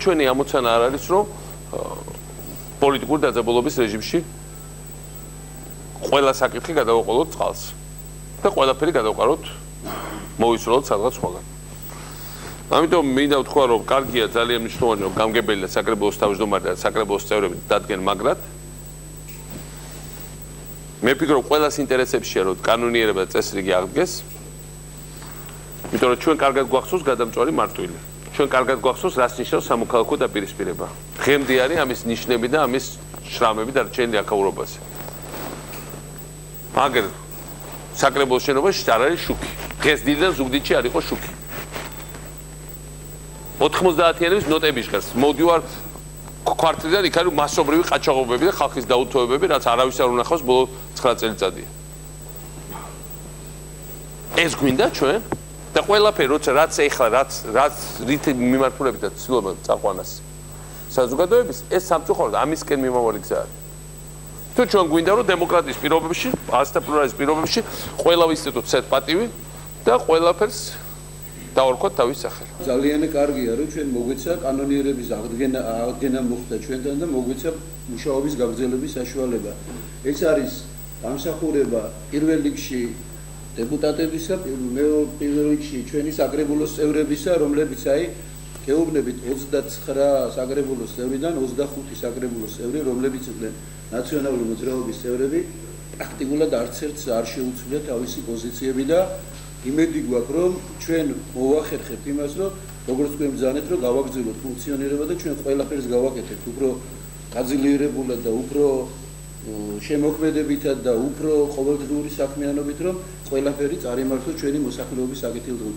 ჩვენი ამოცანა არ არის, რომ პოლიტიკური დაძაბულობის რეჟიმში ყველა საკითხი გადავაყოლოთ წყალს და ყველაფერი გადავყაროთ მოვისრულოთ სადღაც სხვაგან. ამიტომ მინდა ვთქვა, რომ კარგია ძალიან მნიშვნელოვანი, რომ გამგებელია საკრებულოს თავმჯდომარე და საკრებულოს წევრები დადგენ მაგრად. მე ვფიქრობ, ყველას ინტერესებშია, რომ კანონიერება და წესრიგი აღდგეს. იმიტომ რომ ჩვენ კარგად გვახსოვს გადამწვარი მარტვილი. ჩვენ კარგად გვახსოვს, რას ნიშნავს სამოქალაქო დაპირისპირება. დღემდე არის ამის ნიშნები და ამის შრამები დარჩენილი აქაურობაზე. მაგრამ საკრებულოს შენობაში არ არის შუქი. დღეს დილიდან ზუგდიდში არ იყო შუქი. 90-იანების ნოტები ჟღერს. მოდივარ კვარტალიდან იქ არის მასობრივი ყაჩაღობები და ხალხის დაუთოებები, რაც არავის არ უნახავს ბოლო 9 წელიწადია. ეს გვინდა ჩვენ? და ყველაფერი როცა რაც ეხლა რაც რით მიმართულებით და ცდილობენ წაყვანას საზოგადოების ეს სამწუხაროდ ამისკენ მიმავალი გზა არის. თუ ჩვენ გვინდა რომ დემოკრატიის პირობებში, ასთა პლურალიზმის პირობებში ყველა ინსტიტუტს ერთ პატივი და ყველაფერს დავარქვათ თავის სახელი. ძალიან კარგია რომ ჩვენ მოგვეცა კანონიერების აღდგენა მოხდა ჩვენთან და მოგვეცა მუშაობის გაგრძელების საშუალება. ეს არის დამსახურება პირველ რიგში დეპუტატებისა, პირველ რიგში ჩვენი საკრებულოს წევრებისა, რომლებიც გეუბნებით 29 საკრებულოს წევრიდან 25 საკრებულოს წევრი, რომლებიც იყვნენ ნაციონალური მოძრაობის წევრები, პრაქტიკულად არც ერთს არ შეუცვლია თავისი პოზიციები და იმედი გვაქვს, რომ ჩვენ მოვახერხებთ იმას, რომ როგორც თქვენ ბრძანეთ, რომ გავაგრძელოთ ფუნქციონირება და ჩვენ ყველაფერს გავაკეთებთ უფრო გაძლიერებულად და უფრო შემოქმედებითად და უფრო ყოველდღიური საქმიანობით, რომ ყველაფერი წარიმართოს ჩვენი მოსახლეობის საკეთილდღეობით.